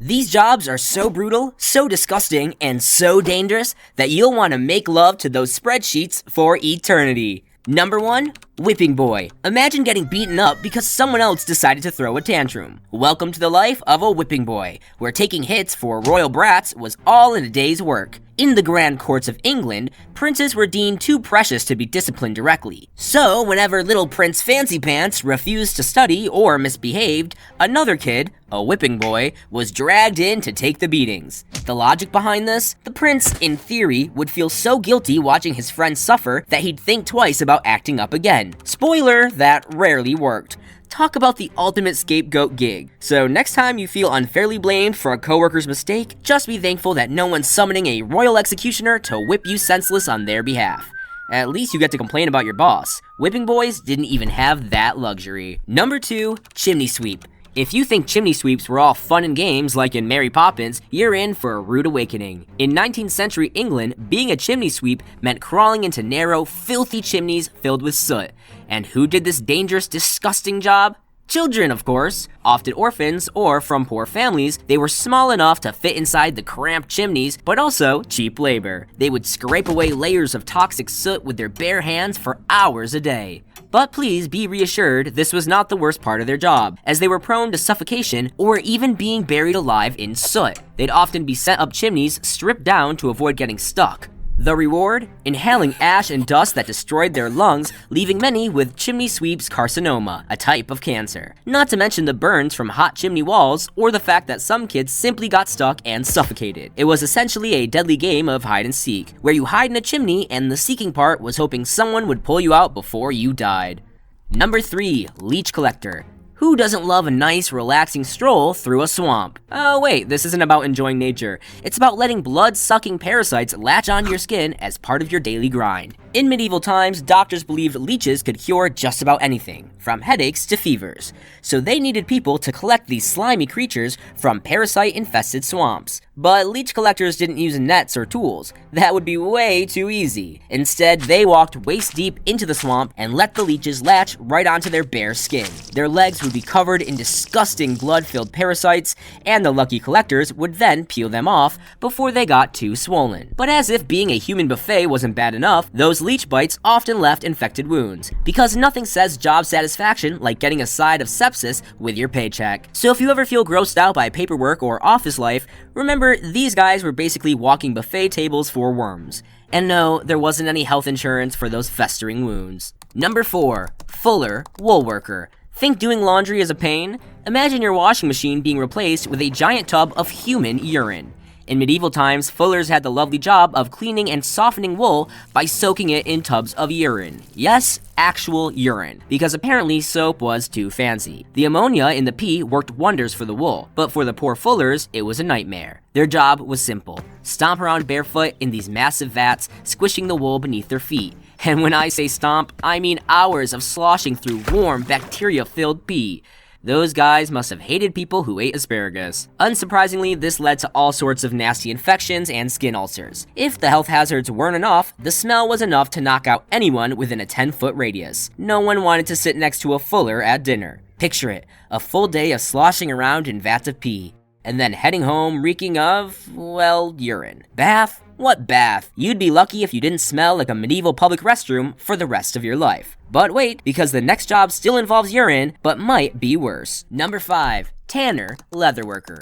These jobs are so brutal, so disgusting, and so dangerous that you'll want to make love to those spreadsheets for eternity. Number 1, whipping boy. Imagine getting beaten up because someone else decided to throw a tantrum. Welcome to the life of a whipping boy, where taking hits for royal brats was all in a day's work. In the grand courts of England, princes were deemed too precious to be disciplined directly. So, whenever little Prince Fancy Pants refused to study or misbehaved, another kid, a whipping boy, was dragged in to take the beatings. The logic behind this? The prince, in theory, would feel so guilty watching his friends suffer that he'd think twice about acting up again. Spoiler, that rarely worked. Talk about the ultimate scapegoat gig. So next time you feel unfairly blamed for a coworker's mistake, just be thankful that no one's summoning a royal executioner to whip you senseless on their behalf. At least you get to complain about your boss. Whipping boys didn't even have that luxury. Number 2, chimney sweep. If you think chimney sweeps were all fun and games like in Mary Poppins, you're in for a rude awakening. In 19th century England, being a chimney sweep meant crawling into narrow, filthy chimneys filled with soot. And who did this dangerous, disgusting job? Children, of course. Often orphans or from poor families, they were small enough to fit inside the cramped chimneys, but also cheap labor. They would scrape away layers of toxic soot with their bare hands for hours a day. But please be reassured, this was not the worst part of their job, as they were prone to suffocation or even being buried alive in soot. They'd often be sent up chimneys, stripped down to avoid getting stuck. The reward? Inhaling ash and dust that destroyed their lungs, leaving many with chimney sweep's carcinoma, a type of cancer. Not to mention the burns from hot chimney walls, or the fact that some kids simply got stuck and suffocated. It was essentially a deadly game of hide and seek, where you hide in a chimney and the seeking part was hoping someone would pull you out before you died. Number 3, Leech Collector. Who doesn't love a nice, relaxing stroll through a swamp? Oh wait, this isn't about enjoying nature. It's about letting blood-sucking parasites latch onto your skin as part of your daily grind. In medieval times, doctors believed leeches could cure just about anything, from headaches to fevers. So they needed people to collect these slimy creatures from parasite-infested swamps. But leech collectors didn't use nets or tools. That would be way too easy. Instead, they walked waist-deep into the swamp and let the leeches latch right onto their bare skin. Their legs would be covered in disgusting blood-filled parasites, and the lucky collectors would then peel them off before they got too swollen. But as if being a human buffet wasn't bad enough, those leech bites often left infected wounds, because nothing says job satisfaction like getting a side of sepsis with your paycheck. So if you ever feel grossed out by paperwork or office life, remember these guys were basically walking buffet tables for worms. And no, there wasn't any health insurance for those festering wounds. Number 4, Fuller, wool worker. Think doing laundry is a pain? Imagine your washing machine being replaced with a giant tub of human urine. In medieval times, fullers had the lovely job of cleaning and softening wool by soaking it in tubs of urine. Yes, actual urine, because apparently soap was too fancy. The ammonia in the pee worked wonders for the wool, but for the poor fullers, it was a nightmare. Their job was simple: stomp around barefoot in these massive vats, squishing the wool beneath their feet. And when I say stomp, I mean hours of sloshing through warm, bacteria-filled pee. Those guys must have hated people who ate asparagus. Unsurprisingly, this led to all sorts of nasty infections and skin ulcers. If the health hazards weren't enough, the smell was enough to knock out anyone within a 10-foot radius. No one wanted to sit next to a fuller at dinner. Picture it, a full day of sloshing around in vats of pee, and then heading home reeking of, well, urine. Bath? What bath? You'd be lucky if you didn't smell like a medieval public restroom for the rest of your life. But wait, because the next job still involves urine, but might be worse. Number 5, Tanner, leather worker.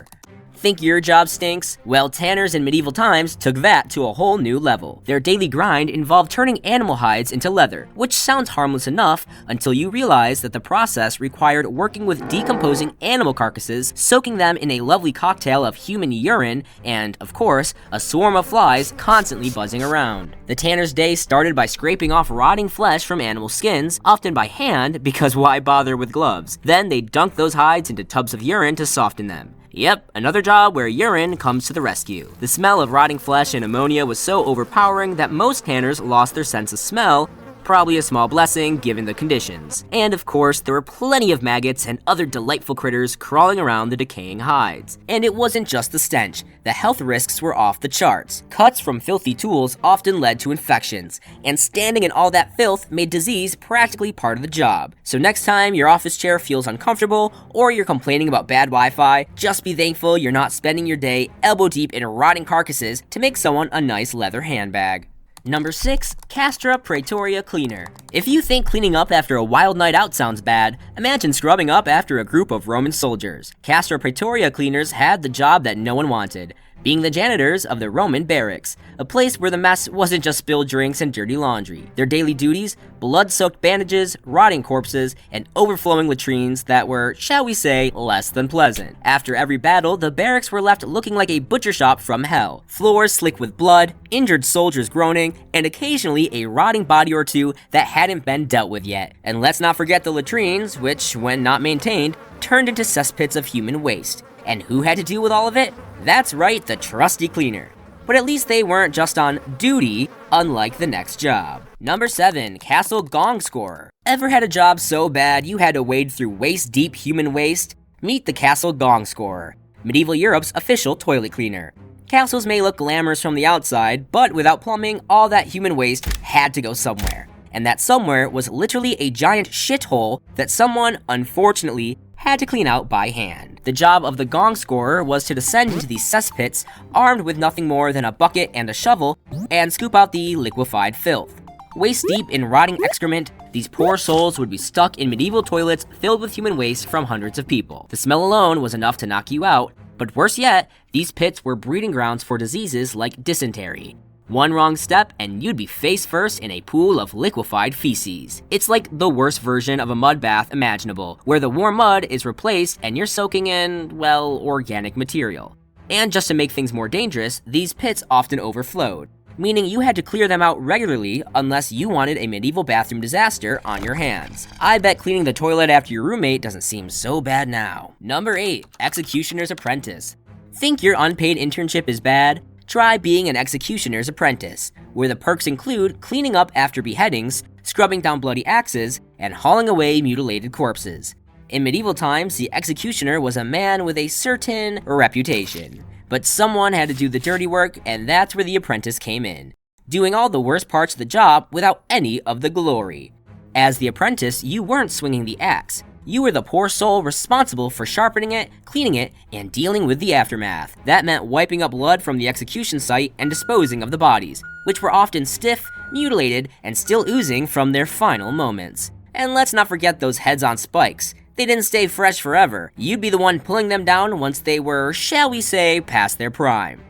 Think your job stinks? Well, tanners in medieval times took that to a whole new level. Their daily grind involved turning animal hides into leather, which sounds harmless enough until you realize that the process required working with decomposing animal carcasses, soaking them in a lovely cocktail of human urine, and, of course, a swarm of flies constantly buzzing around. The tanner's day started by scraping off rotting flesh from animal skins, often by hand, because why bother with gloves? Then they dunk those hides into tubs of urine to soften them. Yep, another job where urine comes to the rescue. The smell of rotting flesh and ammonia was so overpowering that most tanners lost their sense of smell, probably a small blessing given the conditions. And of course, there were plenty of maggots and other delightful critters crawling around the decaying hides. And it wasn't just the stench, the health risks were off the charts. Cuts from filthy tools often led to infections, and standing in all that filth made disease practically part of the job. So next time your office chair feels uncomfortable, or you're complaining about bad Wi-Fi, just be thankful you're not spending your day elbow deep in rotting carcasses to make someone a nice leather handbag. Number 6. Castro Pretoria Cleaner. If you think cleaning up after a wild night out sounds bad, imagine scrubbing up after a group of Roman soldiers. Castro Pretoria cleaners had the job that no one wanted, being the janitors of the Roman barracks, a place where the mess wasn't just spilled drinks and dirty laundry. Their daily duties: blood-soaked bandages, rotting corpses, and overflowing latrines that were, shall we say, less than pleasant. After every battle, the barracks were left looking like a butcher shop from hell. Floors slick with blood, injured soldiers groaning, and occasionally a rotting body or two that hadn't been dealt with yet. And let's not forget the latrines, which, when not maintained, turned into cesspits of human waste. And who had to deal with all of it? That's right, the trusty cleaner. But at least they weren't just on duty, unlike the next job. Number 7. Castle Gong Scorer. Ever had a job so bad you had to wade through waist-deep human waste? Meet the Castle Gong Scorer, medieval Europe's official toilet cleaner. Castles may look glamorous from the outside, but without plumbing, all that human waste had to go somewhere. And that somewhere was literally a giant shithole that someone, unfortunately, had to clean out by hand. The job of the gong scorer was to descend into these cesspits, armed with nothing more than a bucket and a shovel, and scoop out the liquefied filth. Waist deep in rotting excrement, these poor souls would be stuck in medieval toilets filled with human waste from hundreds of people. The smell alone was enough to knock you out, but worse yet, these pits were breeding grounds for diseases like dysentery. One wrong step and you'd be face first in a pool of liquefied feces. It's like the worst version of a mud bath imaginable, where the warm mud is replaced and you're soaking in, well, organic material. And just to make things more dangerous, these pits often overflowed, meaning you had to clear them out regularly unless you wanted a medieval bathroom disaster on your hands. I bet cleaning the toilet after your roommate doesn't seem so bad now. Number 8. Executioner's Apprentice. Think your unpaid internship is bad? Try being an executioner's apprentice, where the perks include cleaning up after beheadings, scrubbing down bloody axes, and hauling away mutilated corpses. In medieval times, the executioner was a man with a certain reputation, but someone had to do the dirty work, and that's where the apprentice came in, doing all the worst parts of the job without any of the glory. As the apprentice, you weren't swinging the axe. You were the poor soul responsible for sharpening it, cleaning it, and dealing with the aftermath. That meant wiping up blood from the execution site and disposing of the bodies, which were often stiff, mutilated, and still oozing from their final moments. And let's not forget those heads on spikes. They didn't stay fresh forever. You'd be the one pulling them down once they were, shall we say, past their prime.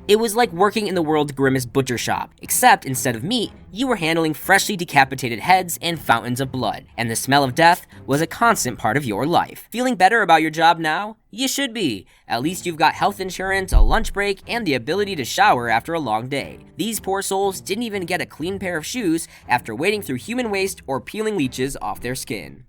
It was like working in the world's grimmest butcher shop, except instead of meat, you were handling freshly decapitated heads and fountains of blood, and the smell of death was a constant part of your life. Feeling better about your job now? You should be. At least you've got health insurance, a lunch break, and the ability to shower after a long day. These poor souls didn't even get a clean pair of shoes after wading through human waste or peeling leeches off their skin.